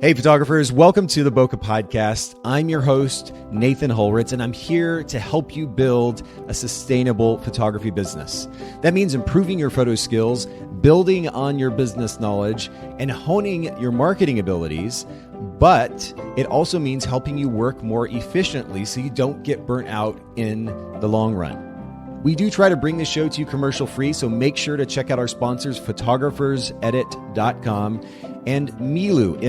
Hey photographers, welcome to the Bokeh Podcast. I'm your host, Nathan Holritz, and I'm here to help you build a sustainable photography business. That means improving your photo skills, building on your business knowledge, and honing your marketing abilities. But it also means helping you work more efficiently so you don't get burnt out in the long run. We do try to bring the show to you commercial free, so make sure to check out our sponsors, photographersedit.com and Miilu,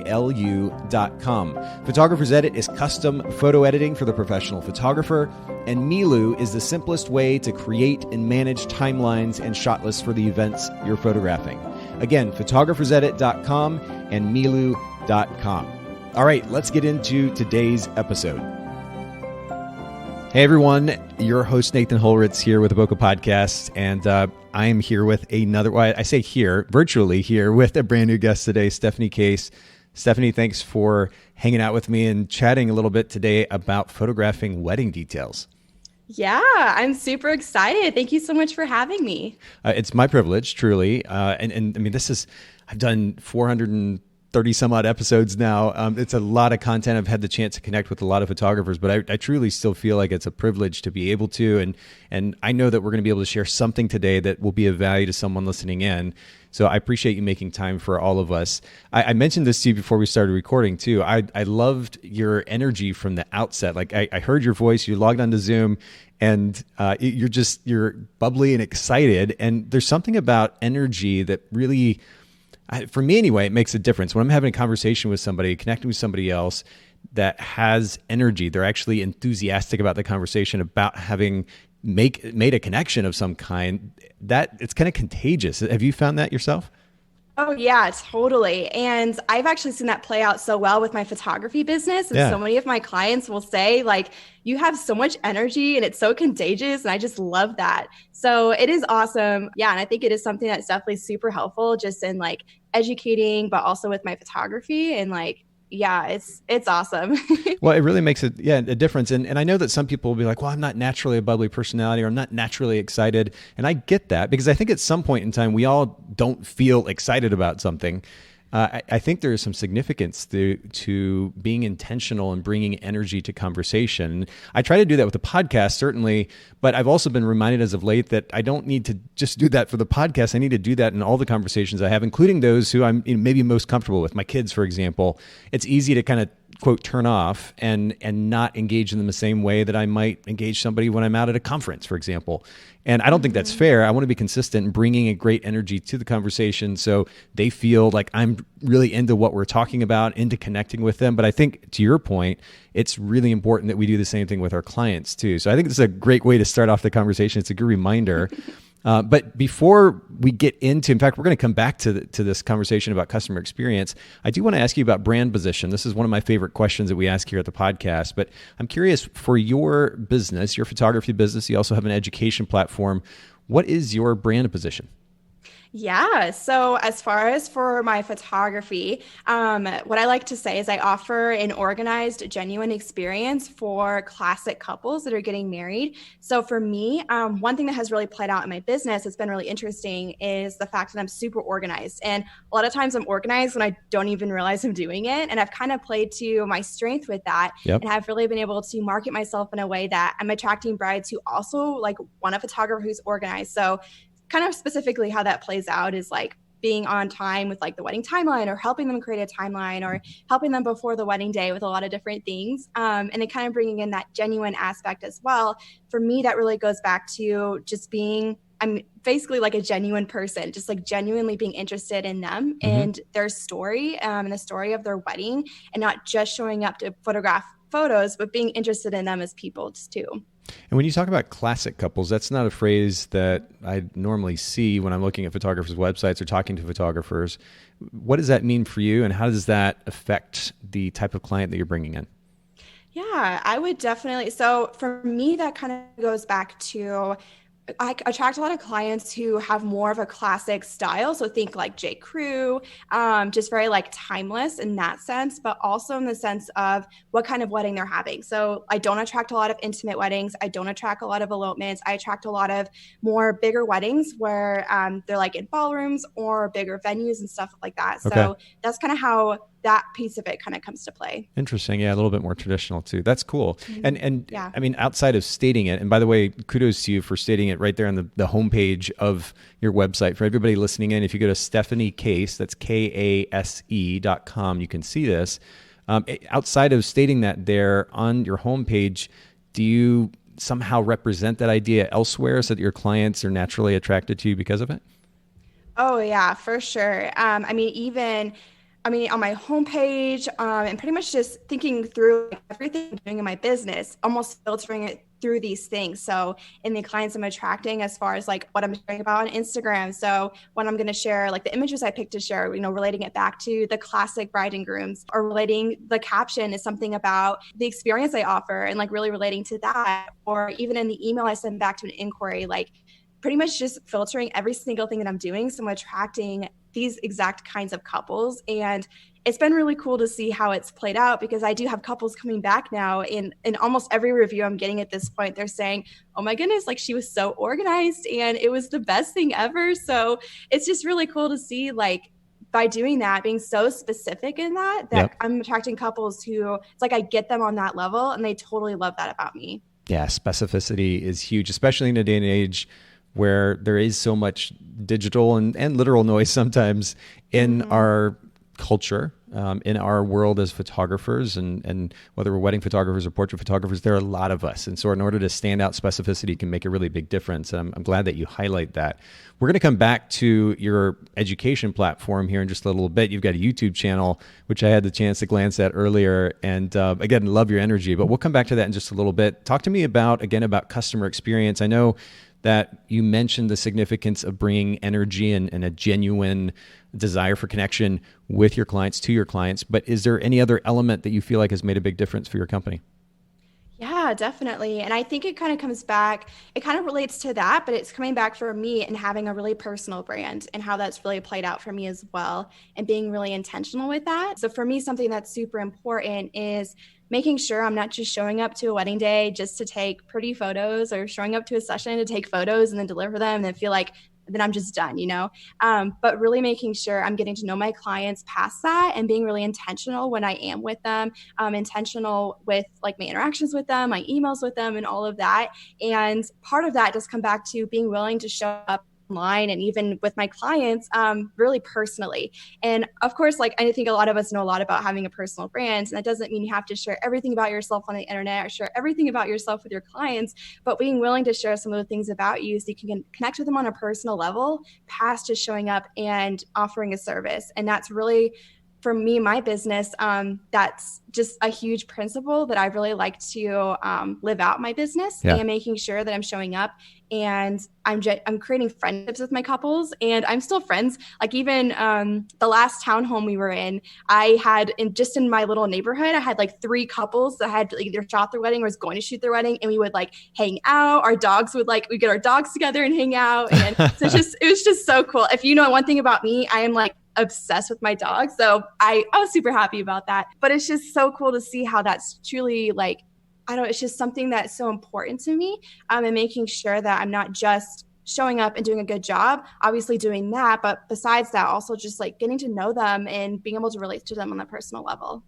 Miilu.com. Photographer's Edit is custom photo editing for the professional photographer, and Miilu is the simplest way to create and manage timelines and shot lists for the events you're photographing. Again, photographersedit.com and Miilu.com. All right, let's get into today's episode. Hey everyone, your host Nathan Holritz here with the Bokeh Podcast, and I am here with virtually here with a brand new guest today, Stephanie Kase. Stephanie, thanks for hanging out with me and chatting a little bit today about photographing wedding details. Yeah, I'm super excited. Thank you so much for having me. It's my privilege, truly. And I mean, I've done 430 some odd episodes now. It's a lot of content. I've had the chance to connect with a lot of photographers, but I truly still feel like it's a privilege to be able to. And I know that we're going to be able to share something today that will be of value to someone listening in. So I appreciate you making time for all of us. I mentioned this to you before we started recording too. I loved your energy from the outset. Like I heard your voice, you logged onto Zoom, and you're bubbly and excited. And there's something about energy that really, for me anyway, it makes a difference. When I'm having a conversation with somebody, connecting with somebody else that has energy, they're actually enthusiastic about the conversation, about having made a connection of some kind, that it's kind of contagious. Have you found that yourself? Oh yeah, totally. And I've actually seen that play out so well with my photography business. And so many of my clients will say, like, you have so much energy and it's so contagious. And I just love that. So it is awesome. Yeah. And I think it is something that's definitely super helpful just in like educating, but also with my photography and like, yeah, it's awesome. Well, it really makes a difference. And I know that some people will be like, well, I'm not naturally a bubbly personality, or I'm not naturally excited. And I get that, because I think at some point in time, we all don't feel excited about something. I think there is some significance to being intentional and bringing energy to conversation. I try to do that with the podcast, certainly, but I've also been reminded as of late that I don't need to just do that for the podcast. I need to do that in all the conversations I have, including those who I'm maybe most comfortable with. My kids, for example, it's easy to kind of quote turn off and not engage in them the same way that I might engage somebody when I'm out at a conference, for example. And I don't think that's fair. I want to be consistent in bringing a great energy to the conversation so they feel like I'm really into what we're talking about, into connecting with them. But I think, to your point, it's really important that we do the same thing with our clients too. So I think this is a great way to start off the conversation. It's a good reminder. But before we get into, in fact, we're going to come back to this conversation about customer experience. I do want to ask you about brand position. This is one of my favorite questions that we ask here at the podcast. But I'm curious, for your business, your photography business, you also have an education platform. What is your brand position? Yeah. So as far as for my photography, what I like to say is I offer an organized, genuine experience for classic couples that are getting married. So for me, one thing that has really played out in my business that's been really interesting is the fact that I'm super organized. And a lot of times I'm organized when I don't even realize I'm doing it. And I've kind of played to my strength with that. Yep. And I've really been able to market myself in a way that I'm attracting brides who also like want a photographer who's organized. So kind of specifically how that plays out is like being on time with like the wedding timeline, or helping them create a timeline, or helping them before the wedding day with a lot of different things. And then kind of bringing in that genuine aspect as well. For me, that really goes back to just I'm basically like a genuine person, just like genuinely being interested in them and their story and the story of their wedding, and not just showing up to photograph photos, but being interested in them as people too. And when you talk about classic couples, that's not a phrase that I normally see when I'm looking at photographers' websites or talking to photographers. What does that mean for you, and how does that affect the type of client that you're bringing in? Yeah, I would definitely. So for me, that kind of goes back to I attract a lot of clients who have more of a classic style. So think like J. Crew, just very like timeless in that sense, but also in the sense of what kind of wedding they're having. So I don't attract a lot of intimate weddings. I don't attract a lot of elopements. I attract a lot of more bigger weddings where they're like in ballrooms or bigger venues and stuff like that. Okay. So that's kind of how that piece of it kind of comes to play. Interesting. Yeah, a little bit more traditional too. That's cool. Mm-hmm. And yeah. I mean, outside of stating it, and by the way, kudos to you for stating it right there on the homepage of your website. For everybody listening in, if you go to Stephanie Kase, that's KASE.com, you can see this. Outside of stating that there on your homepage, do you somehow represent that idea elsewhere so that your clients are naturally attracted to you because of it? Oh yeah, for sure. on my homepage, and pretty much just thinking through everything I'm doing in my business, almost filtering it through these things. So in the clients I'm attracting, as far as like what I'm sharing about on Instagram. So when I'm going to share, like the images I pick to share, relating it back to the classic bride and grooms, or relating the caption is something about the experience I offer and like really relating to that. Or even in the email I send back to an inquiry, like pretty much just filtering every single thing that I'm doing. So I'm attracting these exact kinds of couples. And it's been really cool to see how it's played out, because I do have couples coming back now in almost every review I'm getting at this point. They're saying, oh my goodness, like she was so organized and it was the best thing ever. So it's just really cool to see, like, by doing that, being so specific in that Yep. I'm attracting couples who it's like I get them on that level and they totally love that about me. Yeah, specificity is huge, especially in a day and age where there is so much digital and literal noise sometimes in our culture, in our world as photographers, and whether we're wedding photographers or portrait photographers, there are a lot of us. And so in order to stand out, specificity can make a really big difference. And I'm glad that you highlight that. We're going to come back to your education platform here in just a little bit. You've got a YouTube channel, which I had the chance to glance at earlier. And again, love your energy, but we'll come back to that in just a little bit. Talk to me about customer experience. I know that you mentioned the significance of bringing energy and a genuine desire for connection with your clients, to your clients, but is there any other element that you feel like has made a big difference for your company? Yeah, definitely. And I think it kind of comes back, it kind of relates to that, but it's coming back for me and having a really personal brand and how that's really played out for me as well, and being really intentional with that. So for me, something that's super important is making sure I'm not just showing up to a wedding day just to take pretty photos, or showing up to a session to take photos and then deliver them and then feel like then I'm just done, but really making sure I'm getting to know my clients past that and being really intentional when I am with them, intentional with like my interactions with them, my emails with them, and all of that. And part of that does come back to being willing to show up online and even with my clients, really personally. And of course, like I think a lot of us know a lot about having a personal brand, and that doesn't mean you have to share everything about yourself on the internet or share everything about yourself with your clients, but being willing to share some of the things about you so you can connect with them on a personal level past just showing up and offering a service. And that's really, for me, my business, that's just a huge principle that I really like to live out my business, and making sure that I'm showing up and I'm creating friendships with my couples, and I'm still friends. Like even the last townhome we were in, I had in my little neighborhood, I had like 3 couples that had either shot their wedding or was going to shoot their wedding, and we would like hang out. Our dogs would we get our dogs together and hang out, and so it was just so cool. If you know one thing about me, I am like obsessed with my dog. So I was super happy about that. But it's just so cool to see how that's truly like, it's just something that's so important to me. And making sure that I'm not just showing up and doing a good job, obviously doing that, but besides that, also just like getting to know them and being able to relate to them on a personal level.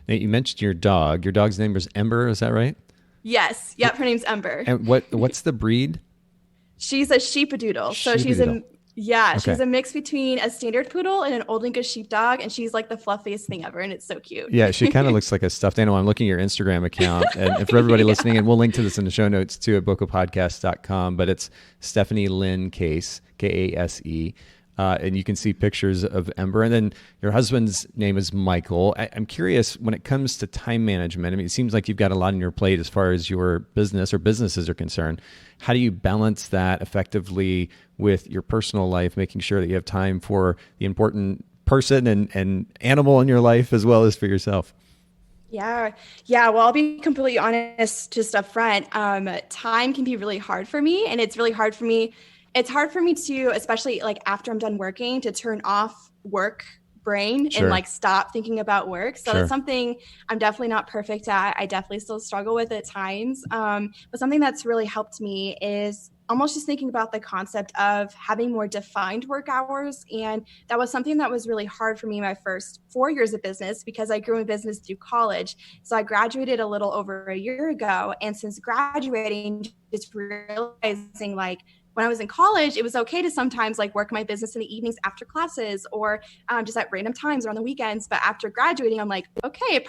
Now, you mentioned your dog. Your dog's name was Ember, is that right? Yes. Yep. Her name's Ember. And what's the breed? She's a sheepadoodle. So she's a mix between a standard poodle and an Old English sheepdog, and she's like the fluffiest thing ever, and it's so cute. Yeah, she kind of looks like a stuffed animal. I'm looking at your Instagram account, and for everybody listening, and we'll link to this in the show notes too at bokehpodcast.com, but it's Stephanie Lynn Kase, Kase, and you can see pictures of Ember. And then your husband's name is Michael. I'm curious, when it comes to time management, I mean, it seems like you've got a lot on your plate as far as your business or businesses are concerned. How do you balance that effectively with your personal life, making sure that you have time for the important person and animal in your life as well as for yourself? Yeah. Yeah. Well, I'll be completely honest, just up front. Time can be really hard for me. And it's really hard for me. It's hard for me to, especially like after I'm done working, to turn off work brain and Sure. like stop thinking about work. So that's Sure. something I'm definitely not perfect at. I definitely still struggle with at times. But something that's really helped me is almost just thinking about the concept of having more defined work hours. And that was something that was really hard for me my first 4 years of business because I grew in business through college. So I graduated a little over a year ago. And since graduating, just realizing like, when I was in college, it was okay to sometimes like work my business in the evenings after classes or just at random times or on the weekends. But after graduating, I'm like, okay,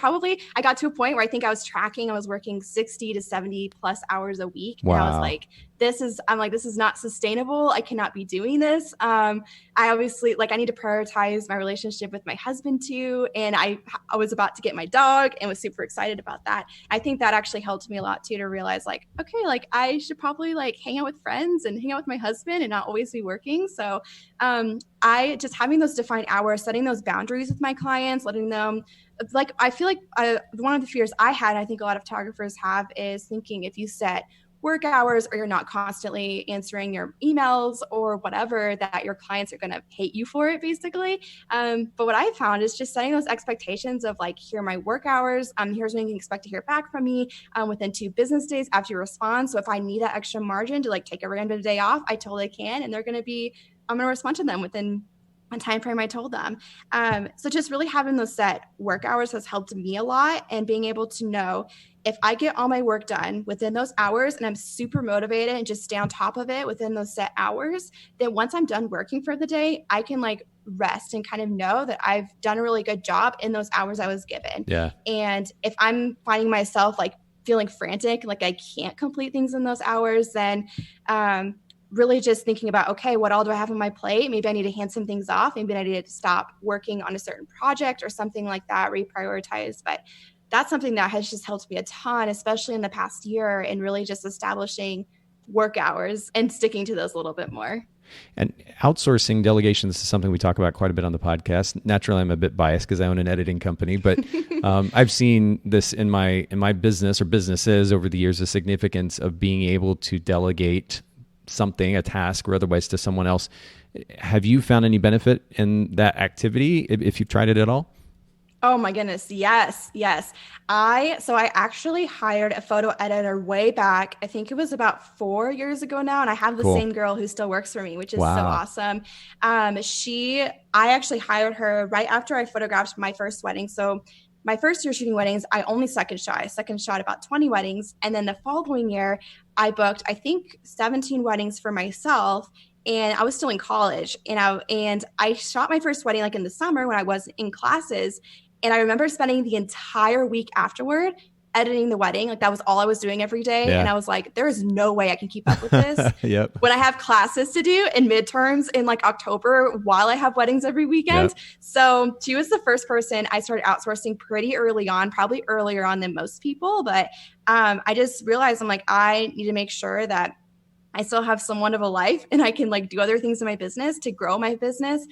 I got to a point where I think I was working 60 to 70 plus hours a week. Wow. And I was like, this is not sustainable. I cannot be doing this. I obviously I need to prioritize my relationship with my husband too. And I was about to get my dog and was super excited about that. I think that actually helped me a lot too, to realize like, okay, like I should probably like hang out with friends and hang out with my husband and not always be working. So I just having those defined hours, setting those boundaries with my clients, letting them I feel like one of the fears I had, and I think a lot of photographers have, is thinking if you set work hours or you're not constantly answering your emails or whatever, that your clients are going to hate you for it basically. But what I found is just setting those expectations of like, here are my work hours. Here's when you can expect to hear back from me within 2 business days after you respond. So if I need that extra margin to like take a random day off, I totally can. And I'm going to respond to them within a time frame I told them. So just really having those set work hours has helped me a lot, and being able to know if I get all my work done within those hours and I'm super motivated and just stay on top of it within those set hours, then once I'm done working for the day, I can like rest and kind of know that I've done a really good job in those hours I was given. Yeah. And if I'm finding myself like feeling frantic, like I can't complete things in those hours, then really just thinking about, okay, what all do I have on my plate? Maybe I need to hand some things off. Maybe I need to stop working on a certain project or something like that, reprioritize. But that's something that has just helped me a ton, especially in the past year, in really just establishing work hours and sticking to those a little bit more. And outsourcing delegation, this is something we talk about quite a bit on the podcast. Naturally, I'm a bit biased because I own an editing company, but I've seen this in my business or businesses over the years, the significance of being able to delegate something, a task or otherwise, to someone else. Have you found any benefit in that activity if you've tried it at all? Oh my goodness. Yes. I actually hired a photo editor way back. I think it was about 4 years ago now. And I have the same girl who still works for me, which is so awesome. I actually hired her right after I photographed my first wedding. So my first year shooting weddings, I only second shot about 20 weddings. And then the following year, I booked, I think, 17 weddings for myself. And I was still in college. And I shot my first wedding like in the summer when I was in classes. And I remember spending the entire week afterward editing the wedding. Like that was all I was doing every day. Yeah. And I was like, there is no way I can keep up with this. Yep. When I have classes to do in midterms in like October while I have weddings every weekend. Yep. So she was the first person I started outsourcing pretty early on, probably earlier on than most people. But I just realized I need to make sure that I still have somewhat of a life and I can like do other things in my business to grow my business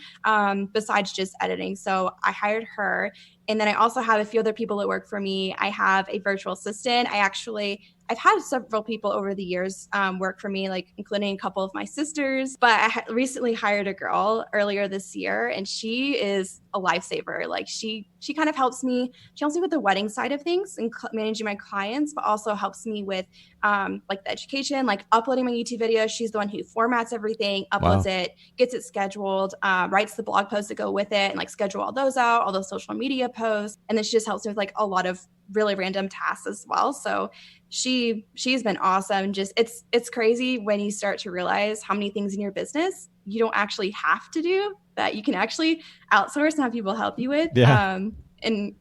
besides just editing. So I hired her. And then I also have a few other people that work for me. I have a virtual assistant. I've had several people over the years work for me, like including a couple of my sisters. But I recently hired a girl earlier this year, and she is a lifesaver. Like she kind of helps me. She helps me with the wedding side of things and managing my clients, but also helps me with like the education, like uploading my YouTube videos. She's the one who formats everything, uploads it, gets it scheduled, writes the blog posts that go with it, and like schedule all those out, all those social media posts. And then she just helps me with like a lot of really random tasks as well. So she's been awesome. Just it's crazy when you start to realize how many things in your business you don't actually have to do, that you can actually outsource and have people help you with. Yeah. And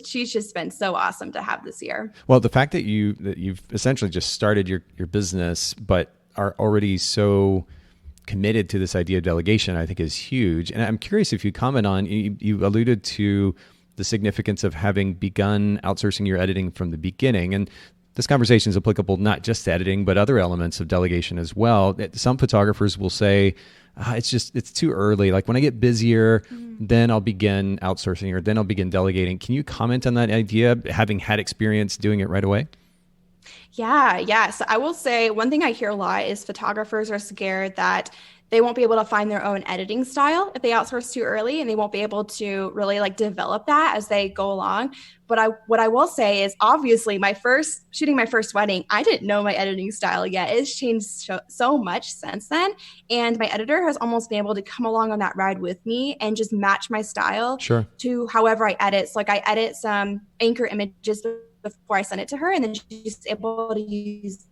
she's just been so awesome to have this year. Well, the fact that you've essentially just started your business, but are already so committed to this idea of delegation, I think is huge. And I'm curious if you comment on, you alluded to the significance of having begun outsourcing your editing from the beginning. And this conversation is applicable not just to editing, but other elements of delegation as well. Some photographers will say, it's too early. Like when I get busier, then I'll begin outsourcing or then I'll begin delegating. Can you comment on that idea, having had experience doing it right away? Yeah. So I will say one thing I hear a lot is photographers are scared that they won't be able to find their own editing style if they outsource too early, and they won't be able to really like develop that as they go along. But what I will say is, obviously, shooting my first wedding, I didn't know my editing style yet. It's changed so much since then. And my editor has almost been able to come along on that ride with me and just match my style to however I edit. So like I edit some anchor images before I send it to her, and then she's able to use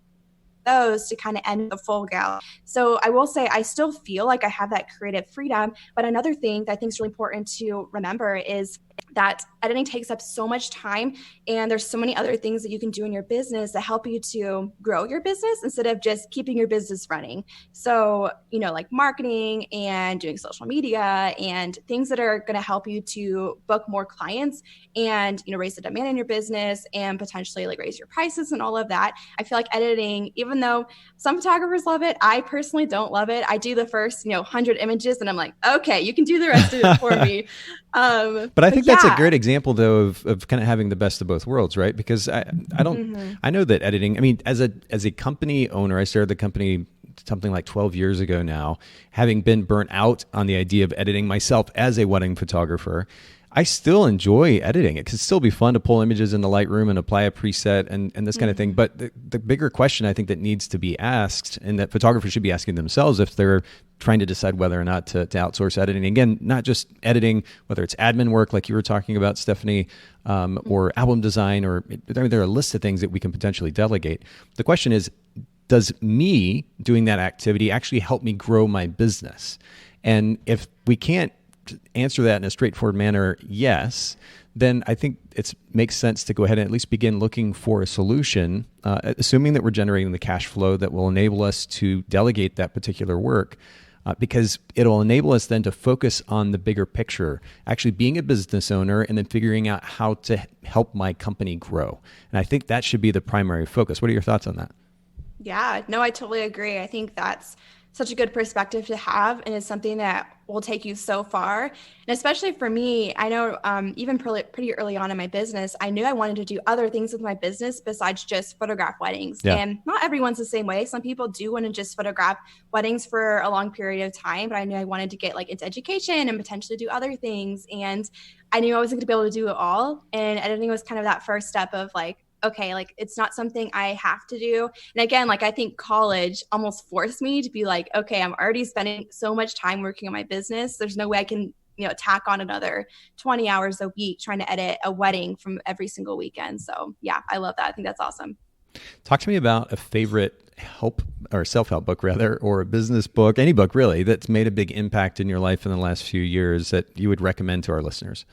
those to kind of end the full gallery. So I will say I still feel like I have that creative freedom. But another thing that I think is really important to remember is that editing takes up so much time, and there's so many other things that you can do in your business that help you to grow your business instead of just keeping your business running. So, like marketing and doing social media and things that are going to help you to book more clients and, raise the demand in your business and potentially like raise your prices and all of that. I feel like editing, even though some photographers love it, I personally don't love it. I do the first, 100 images and I'm like, okay, you can do the rest of it for me. But I think that's a great example, though, of kind of having the best of both worlds, right? Because I know that editing, I mean, as a company owner, I started the company something like 12 years ago now, having been burnt out on the idea of editing myself as a wedding photographer. I still enjoy editing. It can still be fun to pull images in the Lightroom and apply a preset and this kind of thing. But the bigger question I think that needs to be asked, and that photographers should be asking themselves if they're trying to decide whether or not to outsource editing. Again, not just editing, whether it's admin work like you were talking about, Stephanie, or album design, or there are a list of things that we can potentially delegate. The question is, does me doing that activity actually help me grow my business? And if we can't answer that in a straightforward manner, yes, then I think it makes sense to go ahead and at least begin looking for a solution, assuming that we're generating the cash flow that will enable us to delegate that particular work, because it'll enable us then to focus on the bigger picture, actually being a business owner and then figuring out how to help my company grow. And I think that should be the primary focus. What are your thoughts on that? Yeah, no, I totally agree. I think that's such a good perspective to have, and it's something that will take you so far. And especially for me, I know even pretty early on in my business, I knew I wanted to do other things with my business besides just photograph weddings. Yeah. And not everyone's the same way. Some people do want to just photograph weddings for a long period of time, but I knew I wanted to get like into education and potentially do other things. And I knew I wasn't going to be able to do it all. And editing was kind of that first step of like, okay, like it's not something I have to do. And again, like I think college almost forced me to be like, okay, I'm already spending so much time working on my business. There's no way I can, tack on another 20 hours a week trying to edit a wedding from every single weekend. So yeah, I love that. I think that's awesome. Talk to me about a favorite help or self-help book rather, or a business book, any book really, that's made a big impact in your life in the last few years that you would recommend to our listeners.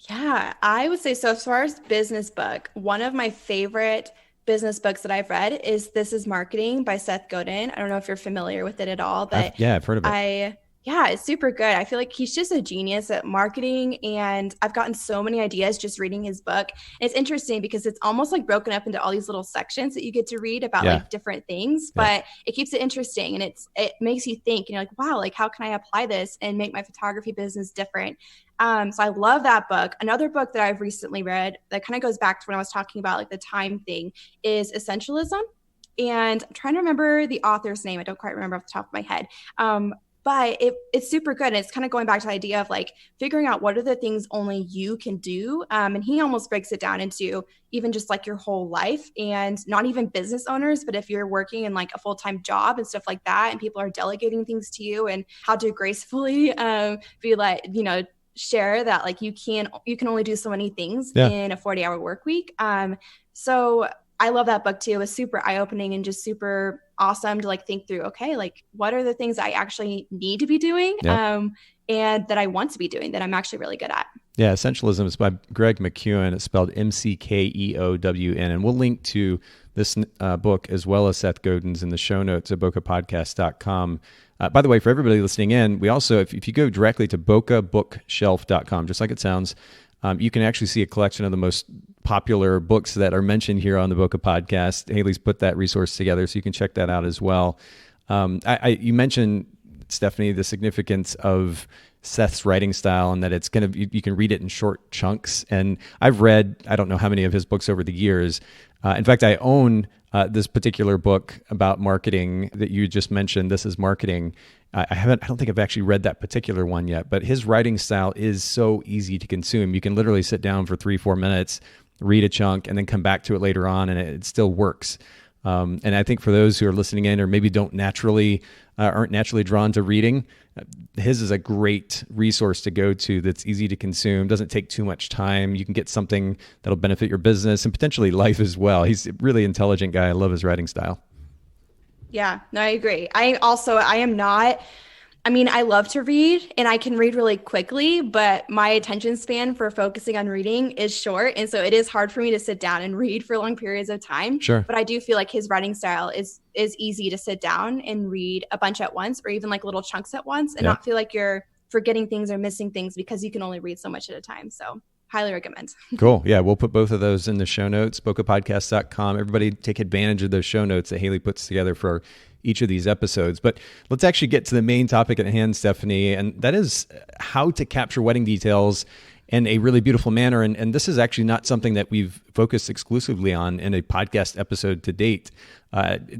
Yeah, I would say so. As far as business book, one of my favorite business books that I've read is This Is Marketing by Seth Godin. I don't know if you're familiar with it at all, but I've heard of it. Yeah, it's super good. I feel like he's just a genius at marketing, and I've gotten so many ideas just reading his book. And it's interesting because it's almost like broken up into all these little sections that you get to read about like different things, but it keeps it interesting, and it makes you think, like, wow, like how can I apply this and make my photography business different? So I love that book. Another book that I've recently read that kind of goes back to when I was talking about like the time thing is Essentialism. And I'm trying to remember the author's name. I don't quite remember off the top of my head. But it's super good. And it's kind of going back to the idea of like figuring out what are the things only you can do. And he almost breaks it down into even just like your whole life, and not even business owners, but if you're working in like a full-time job and stuff like that, and people are delegating things to you, and how to gracefully be like, share that like you can only do so many things in a 40-hour work week. So I love that book too. It was super eye-opening and just super awesome to like think through, okay, like what are the things I actually need to be doing and that I want to be doing that I'm actually really good at. Yeah, Essentialism is by Greg McKeown. It's spelled McKeown. And we'll link to this book as well as Seth Godin's in the show notes at bokehpodcast.com. By the way, for everybody listening in, we also, if you go directly to bokehbookshelf.com, just like it sounds, you can actually see a collection of the most popular books that are mentioned here on the Bokeh Podcast. Haley's put that resource together, so you can check that out as well. You mentioned, Stephanie, the significance of Seth's writing style and that it's you can read it in short chunks. And I've read, I don't know how many of his books over the years. In fact, I own this particular book about marketing that you just mentioned. This is Marketing. I don't think I've actually read that particular one yet, but his writing style is so easy to consume. You can literally sit down for 3-4 minutes, read a chunk, and then come back to it later on, and it still works. And I think for those who are listening in or maybe aren't naturally drawn to reading, his is a great resource to go to that's easy to consume, doesn't take too much time. You can get something that'll benefit your business and potentially life as well. He's a really intelligent guy. I love his writing style. Yeah, no, I agree. I love to read and I can read really quickly, but my attention span for focusing on reading is short. And so it is hard for me to sit down and read for long periods of time. Sure. But I do feel like his writing style is easy to sit down and read a bunch at once, or even like little chunks at once, and not feel like you're forgetting things or missing things because you can only read so much at a time. So highly recommend. Cool. Yeah, we'll put both of those in the show notes, bokehpodcast.com. Everybody take advantage of those show notes that Haley puts together for each of these episodes. But let's actually get to the main topic at hand, Stephanie, and that is how to capture wedding details in a really beautiful manner. And this is actually not something that we've focused exclusively on in a podcast episode to date,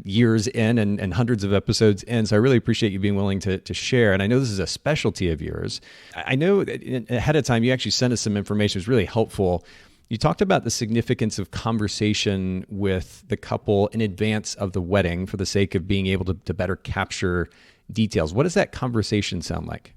years in and hundreds of episodes in. So I really appreciate you being willing to share. And I know this is a specialty of yours. I know that ahead of time, you actually sent us some information. It was really helpful. You talked about the significance of conversation with the couple in advance of the wedding for the sake of being able to better capture details. What does that conversation sound like?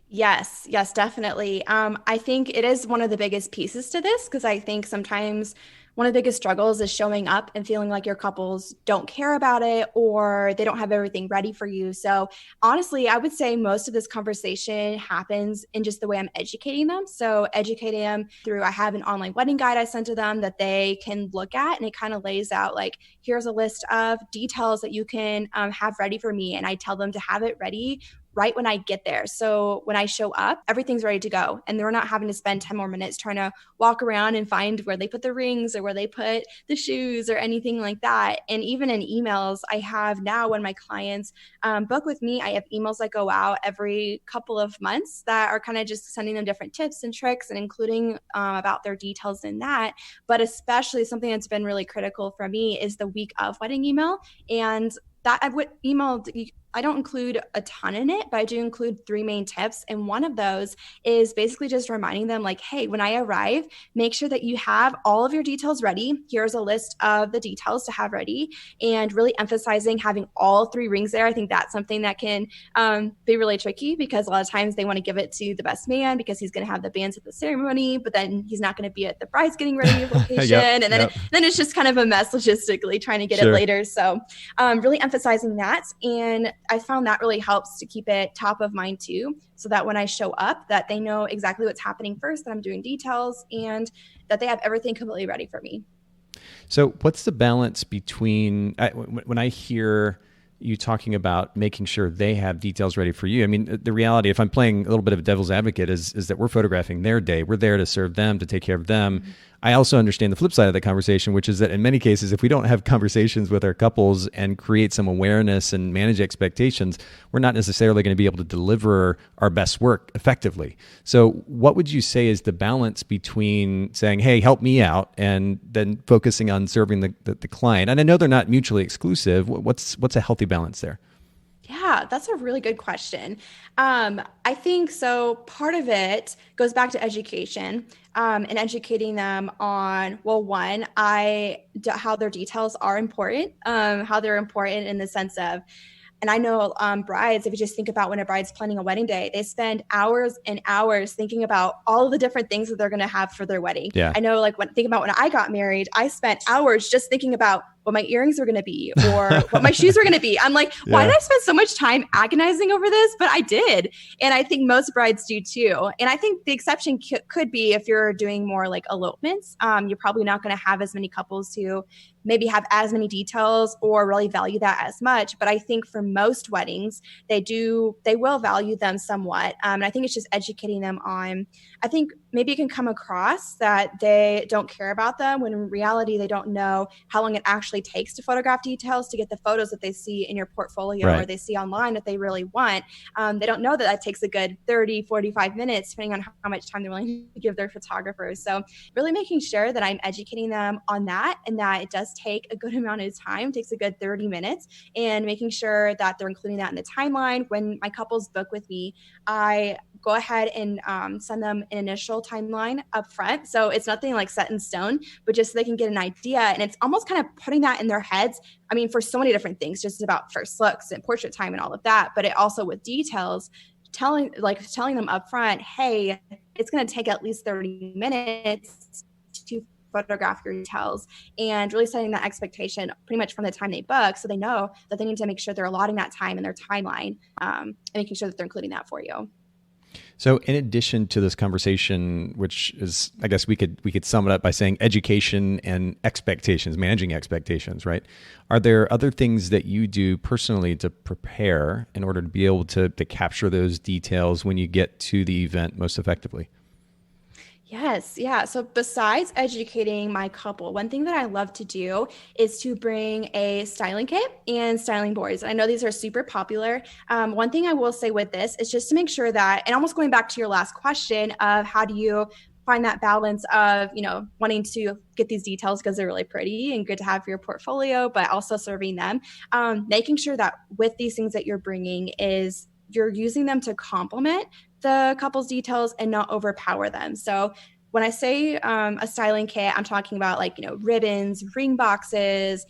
Yes, definitely. I think it is one of the biggest pieces to this, because I think sometimes one of the biggest struggles is showing up and feeling like your couples don't care about it or they don't have everything ready for you. So honestly, I would say most of this conversation happens in just the way I'm educating them. So educating them through, I have an online wedding guide I sent to them that they can look at, and it kind of lays out like, here's a list of details that you can have ready for me. And I tell them to have it ready right when I get there. So when I show up, everything's ready to go. And they're not having to spend 10 more minutes trying to walk around and find where they put the rings or where they put the shoes or anything like that. And even in emails, I have now, when my clients book with me, I have emails that go out every couple of months that are kind of just sending them different tips and tricks and including about their details in that. But especially something that's been really critical for me is the week of wedding email. And that I would email, I don't include a ton in it, but I do include 3 main tips. And one of those is basically just reminding them like, hey, when I arrive, make sure that you have all of your details ready. Here's a list of the details to have ready, and really emphasizing having all 3 rings there. I think that's something that can be really tricky, because a lot of times they want to give it to the best man because he's going to have the bands at the ceremony, but then he's not going to be at the bride's getting ready location. And then it's just kind of a mess logistically trying to get it later. So really emphasizing that. And I found that really helps to keep it top of mind too, so that when I show up, that they know exactly what's happening first, that I'm doing details, and that they have everything completely ready for me. So what's the balance between, when I hear you talking about making sure they have details ready for you, I mean, the reality, if I'm playing a little bit of a devil's advocate, is that we're photographing their day. We're there to serve them, to take care of them. Mm-hmm. I also understand the flip side of the conversation, which is that in many cases, if we don't have conversations with our couples and create some awareness and manage expectations, we're not necessarily going to be able to deliver our best work effectively. So what would you say is the balance between saying, hey, help me out, and then focusing on serving the client? And I know they're not mutually exclusive. What's a healthy balance there? Yeah, that's a really good question. I think so. Part of it goes back to education and educating them on, well, one, how their details are important, how they're important in the sense of, and I know brides, if you just think about when a bride's planning a wedding day, they spend hours and hours thinking about all the different things that they're going to have for their wedding. Yeah. I know, like, think about when I got married, I spent hours just thinking about what my earrings were going to be or what my shoes were going to be. I'm like, why did I spend so much time agonizing over this? But I did. And I think most brides do too. And I think the exception could be if you're doing more like elopements. You're probably not going to have as many couples who maybe have as many details or really value that as much. But I think for most weddings, they will value them somewhat. And I think it's just educating them on, I think maybe it can come across that they don't care about them when in reality, they don't know how long it actually takes to photograph details to get the photos that they see in your portfolio or they see online that they really want. They don't know that takes a good 30, 45 minutes, depending on how much time they're willing to give their photographers. So really making sure that I'm educating them on that and that it does take a good amount of time, takes a good 30 minutes, and making sure that they're including that in the timeline. When my couples book with me, I go ahead and send them an initial timeline up front. So it's nothing like set in stone, but just so they can get an idea. And it's almost kind of putting that in their heads. I mean, for so many different things, just about first looks and portrait time and all of that, but it also with details, telling them up front, hey, it's going to take at least 30 minutes to photograph your details, and really setting that expectation pretty much from the time they book, so they know that they need to make sure they're allotting that time in their timeline, and making sure that they're including that for you. So in addition to this conversation, which is, I guess we could sum it up by saying education and expectations, managing expectations, right? Are there other things that you do personally to prepare in order to be able to capture those details when you get to the event most effectively? Yes. Yeah. So besides educating my couple, one thing that I love to do is to bring a styling kit and styling boards. I know these are super popular. One thing I will say with this is just to make sure that, and almost going back to your last question of how do you find that balance of, wanting to get these details because they're really pretty and good to have for your portfolio, but also serving them, making sure that with these things that you're bringing is you're using them to complement the couple's details and not overpower them. So when I say a styling kit, I'm talking about ribbons, ring boxes,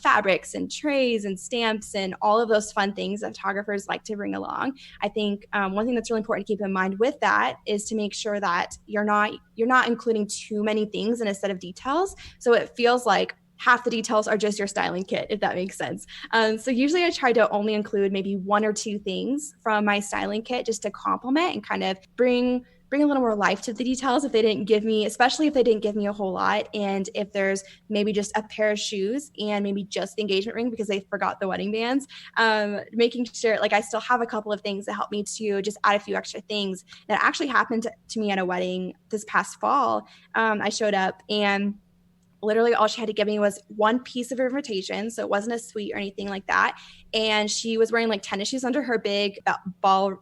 fabrics and trays and stamps and all of those fun things that photographers like to bring along. I think one thing that's really important to keep in mind with that is to make sure that you're not including too many things in a set of details. So it feels like half the details are just your styling kit, if that makes sense. So usually I try to only include maybe one or two things from my styling kit just to complement and kind of bring a little more life to the details especially if they didn't give me a whole lot. And if there's maybe just a pair of shoes and maybe just the engagement ring because they forgot the wedding bands, making sure I still have a couple of things that help me to just add a few extra things. That actually happened to me at a wedding this past fall. I showed up and literally all she had to give me was one piece of her invitation. So it wasn't a suite or anything like that. And she was wearing tennis shoes under her big ball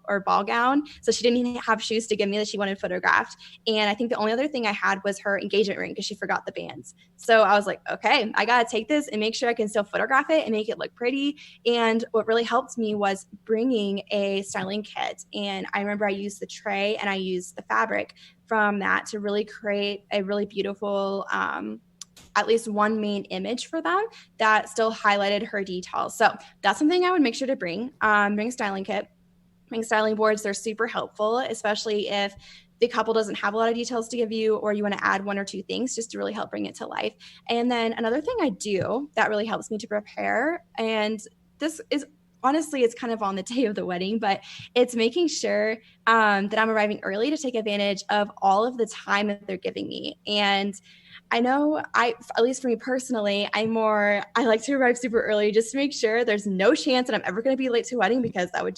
gown. So she didn't even have shoes to give me that she wanted photographed. And I think the only other thing I had was her engagement ring because she forgot the bands. So I was like, okay, I got to take this and make sure I can still photograph it and make it look pretty. And what really helped me was bringing a styling kit. And I remember I used the tray and I used the fabric from that to really create a really beautiful, at least one main image for them that still highlighted her details. So that's something I would make sure to bring a styling kit, bring styling boards. They're super helpful, especially if the couple doesn't have a lot of details to give you, or you want to add one or two things just to really help bring it to life. And then another thing I do that really helps me to prepare, and this is honestly, it's kind of on the day of the wedding, but it's making sure that I'm arriving early to take advantage of all of the time that they're giving me. And I know at least for me personally, I like to arrive super early just to make sure there's no chance that I'm ever going to be late to a wedding, because I would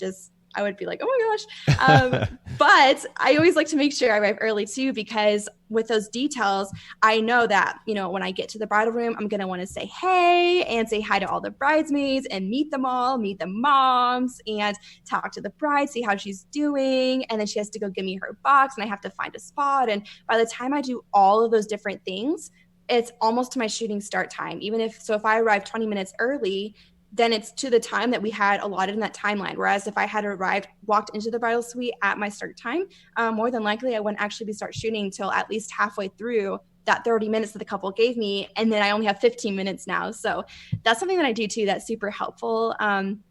be like, oh my gosh. But I always like to make sure I arrive early too, because with those details, I know that, when I get to the bridal room, I'm going to want to say, hey, and say hi to all the bridesmaids and meet them all, meet the moms and talk to the bride, see how she's doing. And then she has to go give me her box and I have to find a spot. And by the time I do all of those different things, it's almost to my shooting start time. If I arrive 20 minutes early, then it's to the time that we had allotted in that timeline. Whereas if I had walked into the bridal suite at my start time, more than likely I wouldn't actually start shooting until at least halfway through that 30 minutes that the couple gave me. And then I only have 15 minutes now. So that's something that I do too that's super helpful,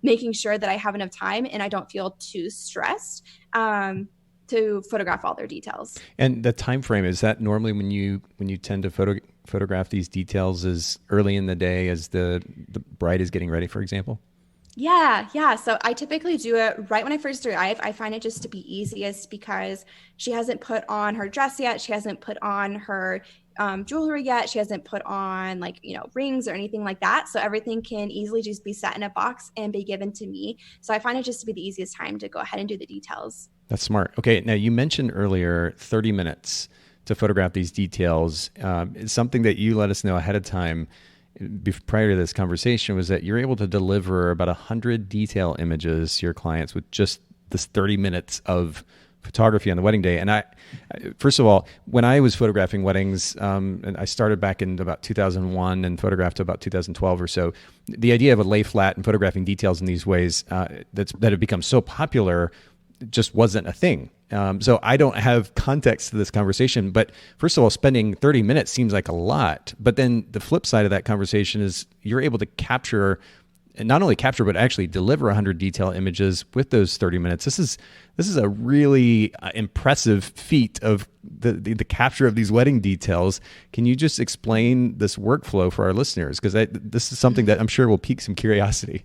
making sure that I have enough time and I don't feel too stressed to photograph all their details. And the time frame, is that normally when you tend to photograph these details as early in the day as the bride is getting ready, for example? Yeah. So I typically do it right when I first arrive. I find it just to be easiest because she hasn't put on her dress yet. She hasn't put on her jewelry yet. She hasn't put on rings or anything like that. So everything can easily just be set in a box and be given to me. So I find it just to be the easiest time to go ahead and do the details. That's smart. Okay. Now you mentioned earlier 30 minutes to photograph these details. It's something that you let us know ahead of time prior to this conversation was that you're able to deliver about 100 detail images to your clients with just this 30 minutes of photography on the wedding day. And I first of all, when I was photographing weddings, and I started back in about 2001 and photographed about 2012 or so, the idea of a lay flat and photographing details in these ways that have become so popular just wasn't a thing. So I don't have context to this conversation, but first of all, spending 30 minutes seems like a lot. But then the flip side of that conversation is you're able to capture, and not only capture, but actually deliver 100 detail images with those 30 minutes. This is a really impressive feat of the capture of these wedding details. Can you just explain this workflow for our listeners? Because this is something that I'm sure will pique some curiosity.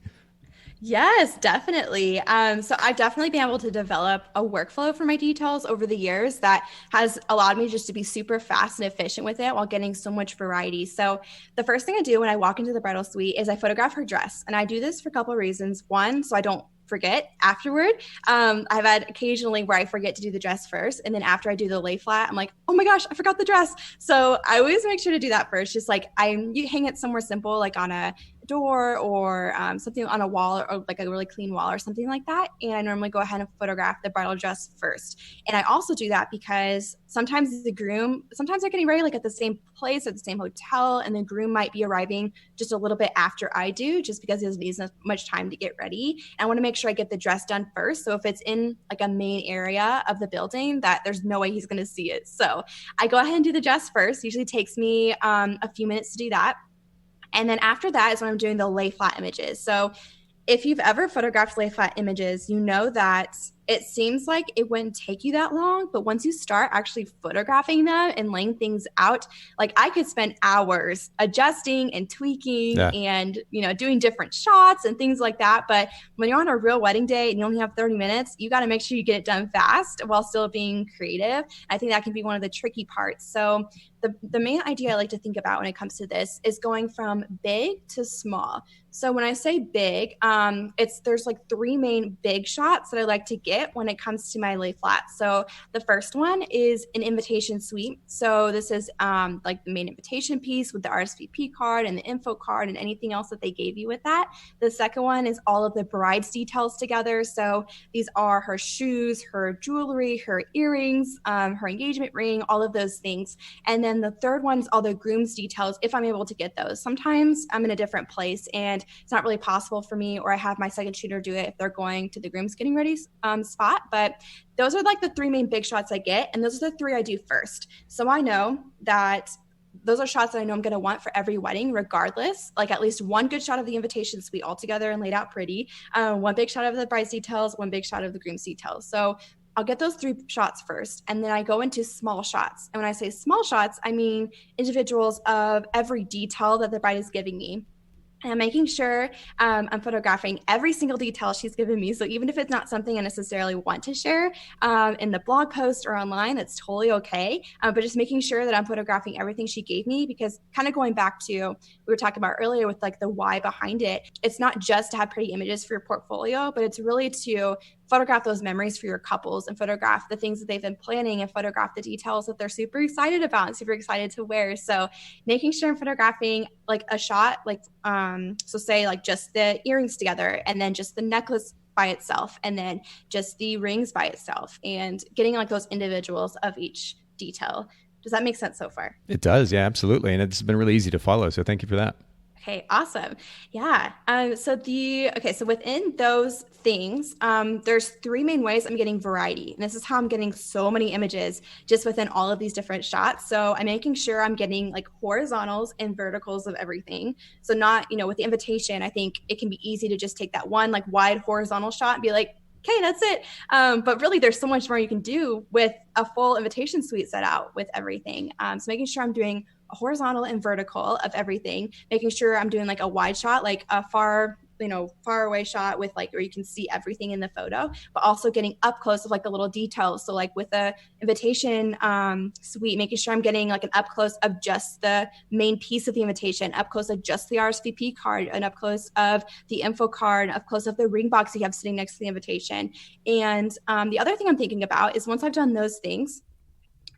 Yes, definitely. So I've definitely been able to develop a workflow for my details over the years that has allowed me just to be super fast and efficient with it while getting so much variety. So the first thing I do when I walk into the bridal suite is I photograph her dress. And I do this for a couple of reasons. One, so I don't forget afterward. I've had occasionally where I forget to do the dress first. And then after I do the lay flat, I'm like, oh my gosh, I forgot the dress. So I always make sure to do that first. Just like you hang it somewhere simple, like on a door or something on a wall or like a really clean wall or something like that. And I normally go ahead and photograph the bridal dress first. And I also do that because sometimes they're getting ready like at the same place at the same hotel, and the groom might be arriving just a little bit after I do, just because he doesn't need as much time to get ready. And I want to make sure I get the dress done first. So if it's in like a main area of the building, that there's no way he's going to see it. So I go ahead and do the dress first. Usually takes me a few minutes to do that. And then after that is when I'm doing the lay flat images. So if you've ever photographed lay flat images, you know that it seems like it wouldn't take you that long, but once you start actually photographing them and laying things out, like I could spend hours adjusting and tweaking and, doing different shots and things like that. But when you're on a real wedding day and you only have 30 minutes, you got to make sure you get it done fast while still being creative. I think that can be one of the tricky parts. So the main idea I like to think about when it comes to this is going from big to small. So when I say big, there's like three main big shots that I like to get when it comes to my lay flat. So the first one is an invitation suite. So this is like the main invitation piece with the RSVP card and the info card and anything else that they gave you with that. The second one is all of the bride's details together. So these are her shoes, her jewelry, her earrings, her engagement ring, all of those things. And then the third one is all the groom's details, if I'm able to get those. Sometimes I'm in a different place and it's not really possible for me, or I have my second shooter do it if they're going to the groom's getting ready spot. But those are like the three main big shots I get, and those are the three I do first. So I know that those are shots that I know I'm going to want for every wedding regardless, like at least one good shot of the invitation suite all together and laid out pretty, one big shot of the bride's details, one big shot of the groom's details. So I'll get those three shots first, and then I go into small shots. And when I say small shots, I mean individuals of every detail that the bride is giving me. And I'm making sure I'm photographing every single detail she's given me. So even if it's not something I necessarily want to share in the blog post or online, that's totally okay. But just making sure that I'm photographing everything she gave me, because kind of going back to we were talking about earlier with like the why behind it, it's not just to have pretty images for your portfolio, but it's really to photograph those memories for your couples and photograph the things that they've been planning and photograph the details that they're super excited about and super excited to wear. So making sure I'm photographing like a shot, like, so say like just the earrings together and then just the necklace by itself and then just the rings by itself, and getting like those individuals of each detail. Does that make sense so far? It does. Yeah, absolutely. And it's been really easy to follow. So thank you for that. Okay, awesome. Yeah. So within those things, there's three main ways I'm getting variety. And this is how I'm getting so many images just within all of these different shots. So I'm making sure I'm getting like horizontals and verticals of everything. So not, with the invitation, I think it can be easy to just take that one like wide horizontal shot and be like, okay, that's it. But really there's so much more you can do with a full invitation suite set out with everything. So making sure I'm doing a horizontal and vertical of everything, making sure I'm doing like a wide shot, like a far away shot with like where you can see everything in the photo, but also getting up close of like the little details. So like with the invitation suite, making sure I'm getting like an up close of just the main piece of the invitation, up close of just the RSVP card, and up close of the info card, up close of the ring box you have sitting next to the invitation. And the other thing I'm thinking about is once I've done those things,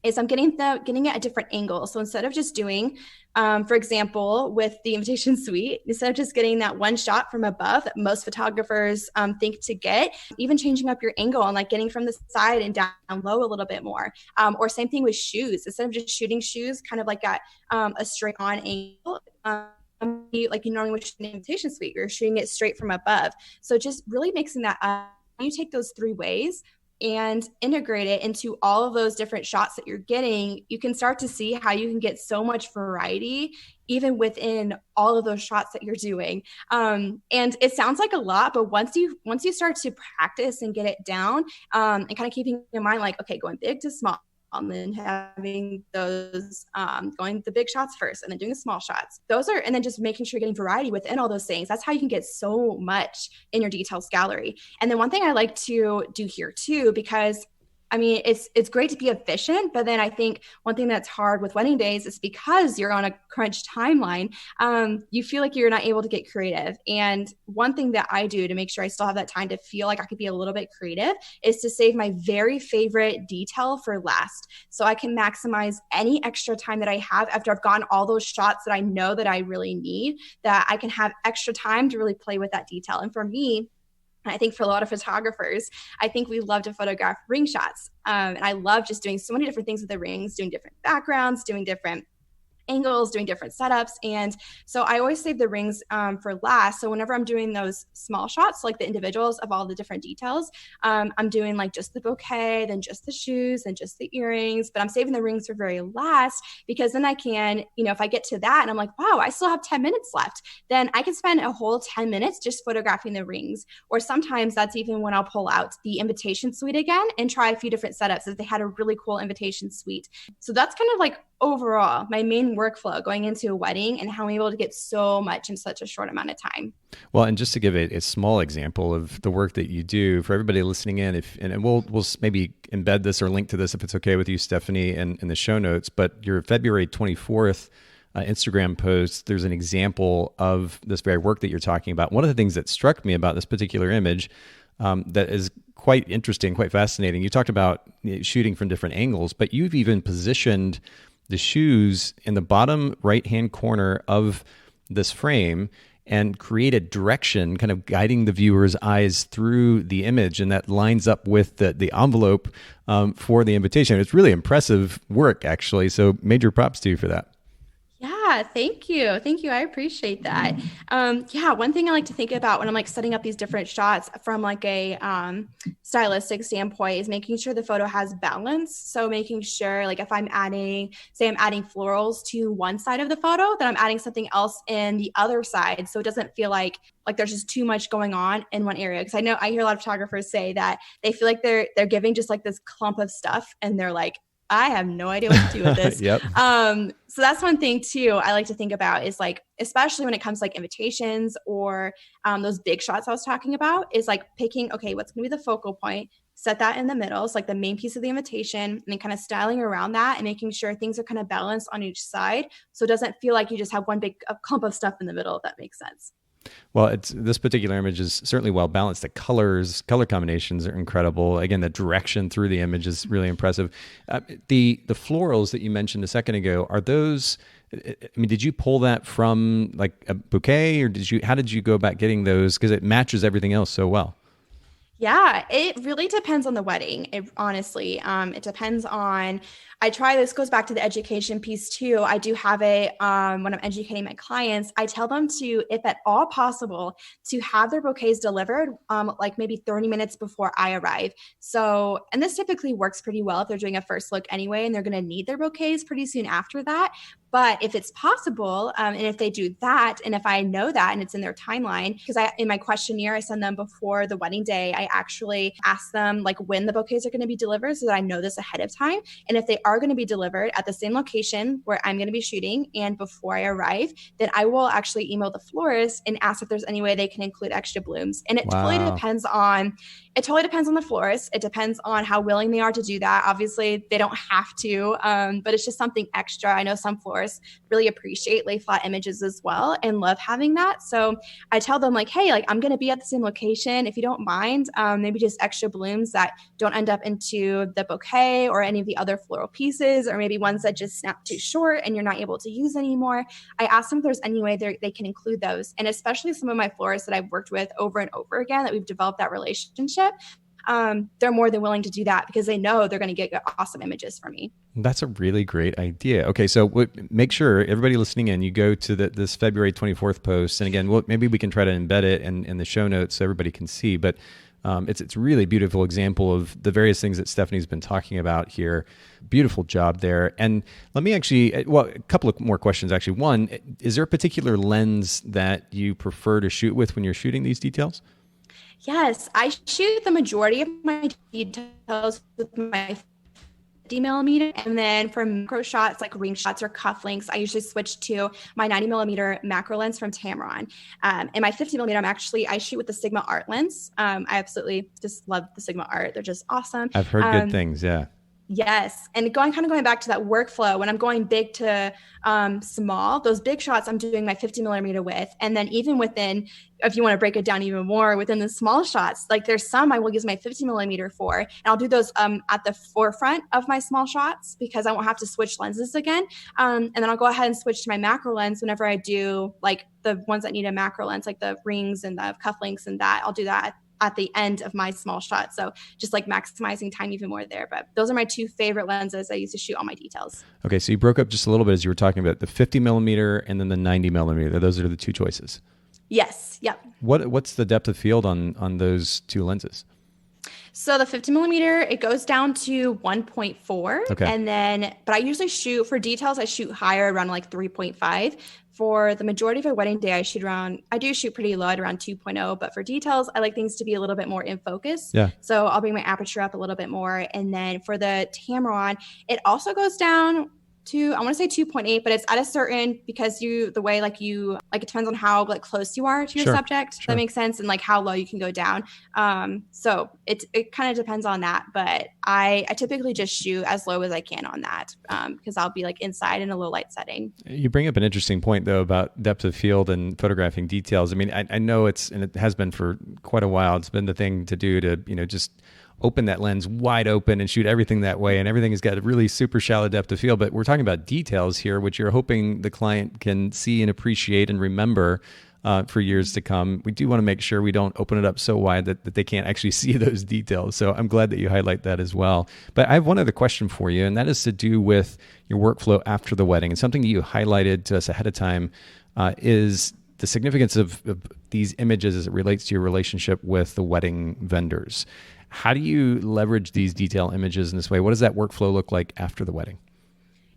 is I'm getting it at different angles. So instead of just doing, for example, with the invitation suite, instead of just getting that one shot from above that most photographers think to get, even changing up your angle and like getting from the side and down low a little bit more. Or same thing with shoes. Instead of just shooting shoes kind of like at a straight on angle, like you normally would shoot an invitation suite, you're shooting it straight from above. So just really mixing that up. You take those three ways and integrate it into all of those different shots that you're getting, you can start to see how you can get so much variety even within all of those shots that you're doing. And it sounds like a lot, but once you start to practice and get it down, and kind of keeping in mind like, okay, going big to small, and then having those going the big shots first and then doing the small shots. And then just making sure you're getting variety within all those things. That's how you can get so much in your details gallery. And then one thing I like to do here too, because I mean, it's great to be efficient, but then I think one thing that's hard with wedding days is because you're on a crunch timeline, you feel like you're not able to get creative. And one thing that I do to make sure I still have that time to feel like I could be a little bit creative is to save my very favorite detail for last. So I can maximize any extra time that I have after I've gotten all those shots that I know that I really need, that I can have extra time to really play with that detail. And for me, I think for a lot of photographers, I think we love to photograph ring shots. And I love just doing so many different things with the rings, doing different backgrounds, doing different angles, doing different setups. And so I always save the rings for last. So whenever I'm doing those small shots, like the individuals of all the different details, I'm doing like just the bouquet, then just the shoes, and just the earrings, but I'm saving the rings for very last, because then I can, if I get to that and I'm like, wow, I still have 10 minutes left, then I can spend a whole 10 minutes just photographing the rings. Or sometimes that's even when I'll pull out the invitation suite again and try a few different setups if they had a really cool invitation suite. So that's kind of like overall my main workflow going into a wedding and how I'm able to get so much in such a short amount of time. Well, and just to give a small example of the work that you do for everybody listening in, and we'll maybe embed this or link to this if it's okay with you, Stephanie, in the show notes, but your February 24th Instagram post, there's an example of this very work that you're talking about. One of the things that struck me about this particular image that is quite interesting, quite fascinating, you talked about shooting from different angles, but you've even positioned the shoes in the bottom right-hand corner of this frame and create a direction kind of guiding the viewer's eyes through the image. And that lines up with the envelope for the invitation. It's really impressive work, actually. So major props to you for that. Yeah, thank you. Thank you. I appreciate that. One thing I like to think about when I'm like setting up these different shots from like a stylistic standpoint is making sure the photo has balance. So making sure like if I'm adding florals to one side of the photo, then I'm adding something else in the other side. So it doesn't feel like there's just too much going on in one area. Because I hear a lot of photographers say that they feel like they're giving just like this clump of stuff and they're like, I have no idea what to do with this. Yep. So that's one thing too I like to think about is like, especially when it comes to like invitations or those big shots I was talking about, is like picking, okay, what's going to be the focal point, set that in the middle. It's like the main piece of the invitation, and then kind of styling around that and making sure things are kind of balanced on each side. So it doesn't feel like you just have one big clump of stuff in the middle, if that makes sense. Well, this particular image is certainly well balanced. The color combinations are incredible. Again, the direction through the image is really impressive. The florals that you mentioned a second ago, are those, did you pull that from like a bouquet, or how did you go about getting those? Because it matches everything else so well. Yeah, it really depends on the wedding. Honestly, it depends on I try, this goes back to the education piece too. I do have when I'm educating my clients, I tell them to, if at all possible, to have their bouquets delivered like maybe 30 minutes before I arrive. So, and this typically works pretty well if they're doing a first look anyway, and they're going to need their bouquets pretty soon after that. But if it's possible, and if they do that, and if I know that and it's in their timeline, because in my questionnaire I send them before the wedding day, I actually ask them like when the bouquets are going to be delivered so that I know this ahead of time. And if they are going to be delivered at the same location where I'm going to be shooting and before I arrive, then I will actually email the florist and ask if there's any way they can include extra blooms. And it totally depends on the florist. It depends on how willing they are to do that. Obviously, they don't have to, but it's just something extra. I know some florists really appreciate lay flat images as well and love having that. So I tell them like, hey, like I'm going to be at the same location. If you don't mind, maybe just extra blooms that don't end up into the bouquet or any of the other floral pieces, or maybe ones that just snap too short and you're not able to use anymore. I ask them if there's any way they can include those. And especially some of my florists that I've worked with over and over again, that we've developed that relationship, they're more than willing to do that because they know they're going to get awesome images from me. That's a really great idea. Okay, so make sure everybody listening in, you go to this February 24th post. And again, maybe we can try to embed it in the show notes so everybody can see. But it's a really beautiful example of the various things that Stephanie's been talking about here. Beautiful job there. And let me actually, a couple of more questions actually. One, is there a particular lens that you prefer to shoot with when you're shooting these details? Yes, I shoot the majority of my details with my 50 millimeter. And then for macro shots, like ring shots or cufflinks, I usually switch to my 90 millimeter macro lens from Tamron. And my 50 millimeter, I shoot with the Sigma Art lens. I absolutely just love the Sigma Art. They're just awesome. I've heard good things. Yeah. Yes. And going back to that workflow, when I'm going big to small, those big shots I'm doing my 50 millimeter with. And then even within, if you want to break it down even more, within the small shots, like there's some I will use my 50 millimeter for, and I'll do those at the forefront of my small shots because I won't have to switch lenses again. And then I'll go ahead and switch to my macro lens whenever I do like the ones that need a macro lens, like the rings and the cufflinks and that. I'll do that at the end of my small shot. So just like maximizing time even more there. But those are my two favorite lenses I use to shoot all my details. Okay. So you broke up just a little bit as you were talking about the 50 millimeter and then the 90 millimeter. Those are the two choices. Yes. Yep. What's the depth of field on those two lenses? So the 50 millimeter, it goes down to 1.4. Okay. And then, but I usually shoot for details, I shoot higher around like 3.5. For the majority of a wedding day, I do shoot pretty low at around 2.0, but for details, I like things to be a little bit more in focus. Yeah. So I'll bring my aperture up a little bit more. And then for the Tamron, it also goes down to, I want to say 2.8, but it's at a certain, because it depends on how like close you are to your subject. That makes sense. And like how low you can go down. So it kind of depends on that, but I typically just shoot as low as I can on that because I'll be like inside in a low light setting. You bring up an interesting point though about depth of field and photographing details. I mean, I know and it has been for quite a while. It's been the thing to do to, just open that lens wide open and shoot everything that way. And everything has got a really super shallow depth of field, but we're talking about details here, which you're hoping the client can see and appreciate and remember for years to come. We do want to make sure we don't open it up so wide that they can't actually see those details. So I'm glad that you highlight that as well. But I have one other question for you, and that is to do with your workflow after the wedding. And something that you highlighted to us ahead of time is the significance of these images as it relates to your relationship with the wedding vendors. How do you leverage these detail images in this way? What does that workflow look like after the wedding?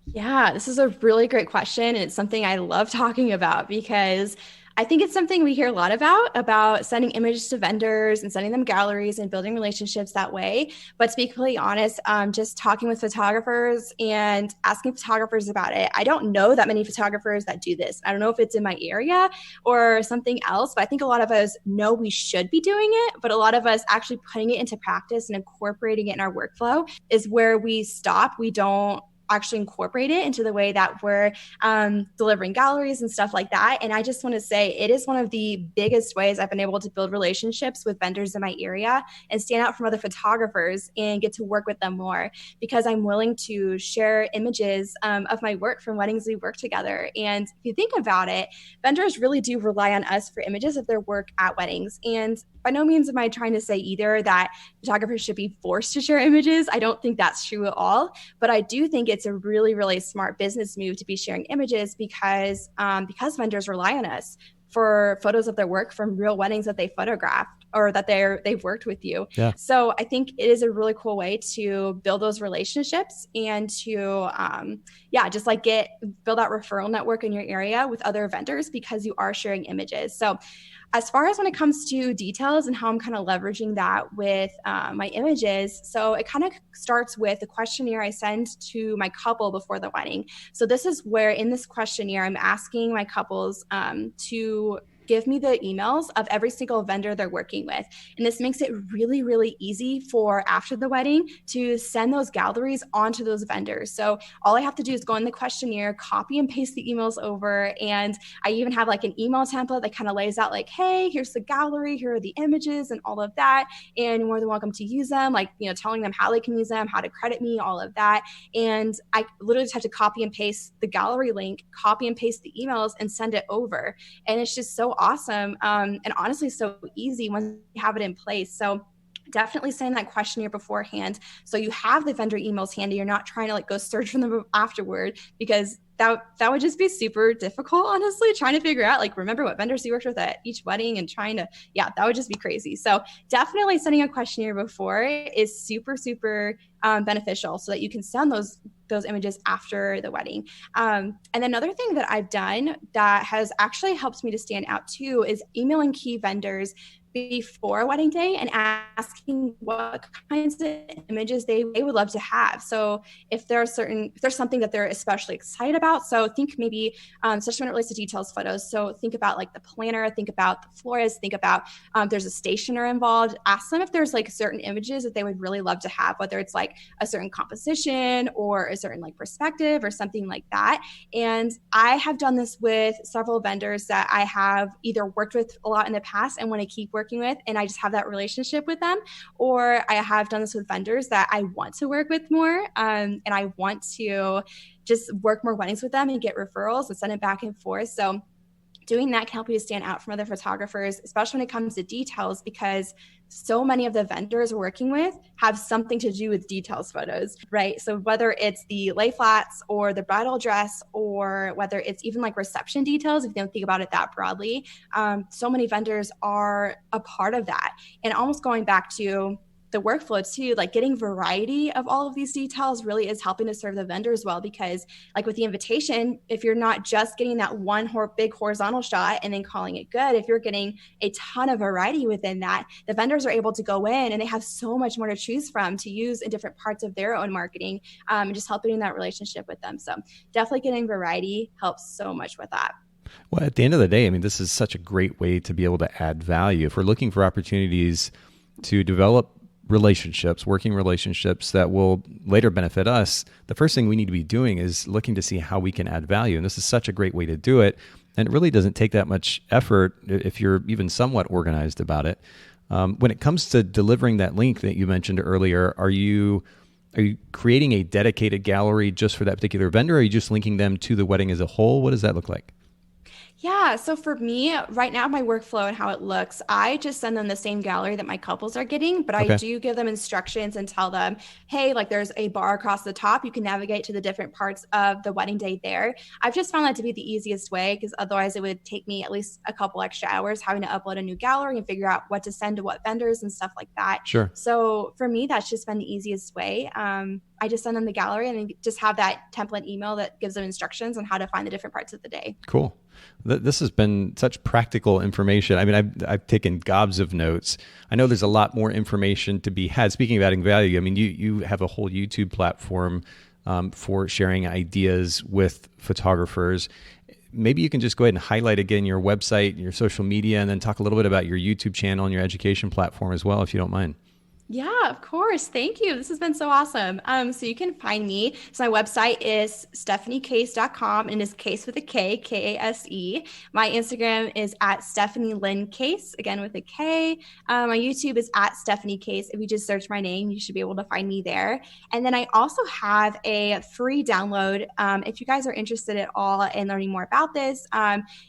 Yeah, this is a really great question. And it's something I love talking about because I think it's something we hear a lot about sending images to vendors and sending them galleries and building relationships that way. But to be completely honest, just talking with photographers and asking photographers about it, I don't know that many photographers that do this. I don't know if it's in my area or something else, but I think a lot of us know we should be doing it, but a lot of us actually putting it into practice and incorporating it in our workflow is where we stop. We don't actually incorporate it into the way that we're delivering galleries and stuff like that. And I just want to say it is one of the biggest ways I've been able to build relationships with vendors in my area and stand out from other photographers and get to work with them more because I'm willing to share images of my work from weddings we work together. And if you think about it, vendors really do rely on us for images of their work at weddings. And by no means am I trying to say either that photographers should be forced to share images. I don't think that's true at all. But I do think it's a really, really smart business move to be sharing images because vendors rely on us for photos of their work from real weddings that they photographed or that they've worked with you. Yeah. So I think it is a really cool way to build those relationships and to, just like build that referral network in your area with other vendors because you are sharing images. So as far as when it comes to details and how I'm kind of leveraging that with my images, so it kind of starts with the questionnaire I send to my couple before the wedding. So this is where in this questionnaire, I'm asking my couples to give me the emails of every single vendor they're working with. And this makes it really, really easy for after the wedding to send those galleries onto those vendors. So all I have to do is go in the questionnaire, copy and paste the emails over. And I even have like an email template that kind of lays out like, hey, here's the gallery, here are the images and all of that. And you're more than welcome to use them, like, telling them how they can use them, how to credit me, all of that. And I literally just have to copy and paste the gallery link, copy and paste the emails and send it over. And it's just so awesome. And honestly, so easy once you have it in place. So definitely send that questionnaire beforehand. So you have the vendor emails handy. You're not trying to like go search for them afterward because that would just be super difficult, honestly, trying to figure out, like, remember what vendors you worked with at each wedding and that would just be crazy. So definitely sending a questionnaire before is super, super beneficial so that you can send those images after the wedding. And another thing that I've done that has actually helped me to stand out too is emailing key vendors before wedding day and asking what kinds of images they would love to have. So if there's something that they're especially excited about, so think maybe, especially when it relates to details photos. So think about like the planner, think about the florist, think about there's a stationer involved. Ask them if there's like certain images that they would really love to have, whether it's like a certain composition or a certain like perspective or something like that. And I have done this with several vendors that I have either worked with a lot in the past and want to keep working with, and I just have that relationship with them, or I have done this with vendors that I want to work with more, and I want to just work more weddings with them and get referrals and send it back and forth. So doing that can help you to stand out from other photographers, especially when it comes to details, because so many of the vendors we're working with have something to do with details photos, right? So whether it's the lay flats or the bridal dress, or whether it's even like reception details, if you don't think about it that broadly, so many vendors are a part of that. And almost going back to the workflow too, like getting variety of all of these details really is helping to serve the vendors well, because like with the invitation, if you're not just getting that one big horizontal shot and then calling it good, if you're getting a ton of variety within that, the vendors are able to go in and they have so much more to choose from to use in different parts of their own marketing, and just helping in that relationship with them. So definitely getting variety helps so much with that. Well, at the end of the day, I mean, this is such a great way to be able to add value. If we're looking for opportunities to develop relationships, working relationships that will later benefit us, the first thing we need to be doing is looking to see how we can add value. And this is such a great way to do it. And it really doesn't take that much effort if you're even somewhat organized about it. When it comes to delivering that link that you mentioned earlier, are you creating a dedicated gallery just for that particular vendor? Or are you just linking them to the wedding as a whole? What does that look like? Yeah. So for me right now, my workflow and how it looks, I just send them the same gallery that my couples are getting, but I do give them instructions and tell them, hey, like there's a bar across the top. You can navigate to the different parts of the wedding day there. I've just found that to be the easiest way, because otherwise it would take me at least a couple extra hours having to upload a new gallery and figure out what to send to what vendors and stuff like that. Sure. So for me, that's just been the easiest way. I just send them the gallery and then just have that template email that gives them instructions on how to find the different parts of the day. Cool. This has been such practical information. I mean, I've taken gobs of notes. I know there's a lot more information to be had. Speaking of adding value, I mean, you have a whole YouTube platform for sharing ideas with photographers. Maybe you can just go ahead and highlight again your website, your social media, and then talk a little bit about your YouTube channel and your education platform as well, if you don't mind. Yeah, of course. Thank you. This has been so awesome. So you can find me. So my website is stephaniekase.com and is Kase with a K, Kase. My Instagram is at Stephanie Lynn Kase, again with a K. My YouTube is at Stephanie Kase. If you just search my name, you should be able to find me there. And then I also have a free download. If you guys are interested at all in learning more about this,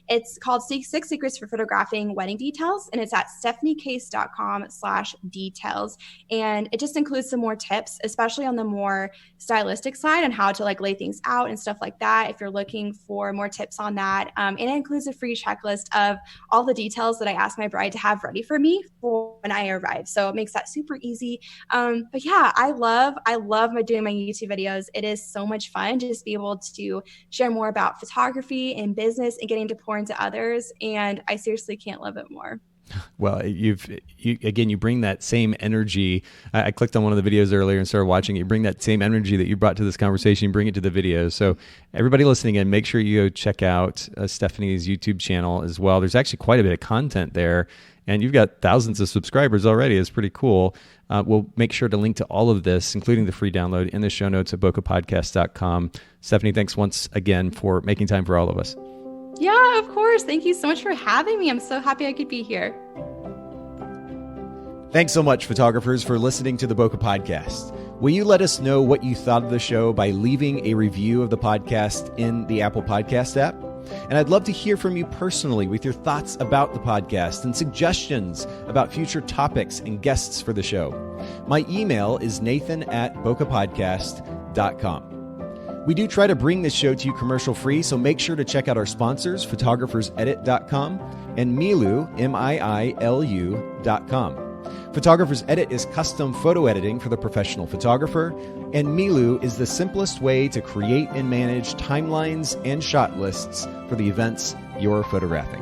it's called 6 Secrets for Photographing Wedding Details. And it's at stephaniekase.com/details. And it just includes some more tips, especially on the more stylistic side and how to like lay things out and stuff like that. If you're looking for more tips on that, and it includes a free checklist of all the details that I ask my bride to have ready for me for when I arrive. So it makes that super easy. But yeah, I love doing my YouTube videos. It is so much fun to just be able to share more about photography and business and getting to pour into others. And I seriously can't love it more. Well, you bring that same energy. I clicked on one of the videos earlier and started watching it. You bring that same energy that you brought to this conversation, you bring it to the videos. So everybody listening in, make sure you go check out Stephanie's YouTube channel as well. There's actually quite a bit of content there, and you've got thousands of subscribers already. It's pretty cool. We'll make sure to link to all of this, including the free download, in the show notes at bokehpodcast.com. Stephanie, thanks once again for making time for all of us. Yeah, of course. Thank you so much for having me. I'm so happy I could be here. Thanks so much, photographers, for listening to the Bokeh Podcast. Will you let us know what you thought of the show by leaving a review of the podcast in the Apple Podcast app? And I'd love to hear from you personally with your thoughts about the podcast and suggestions about future topics and guests for the show. My email is nathan@bokehpodcast.com. We do try to bring this show to you commercial-free, so make sure to check out our sponsors, photographersedit.com and Miilu, Miilu.com. Photographer's Edit is custom photo editing for the professional photographer, and Miilu is the simplest way to create and manage timelines and shot lists for the events you're photographing.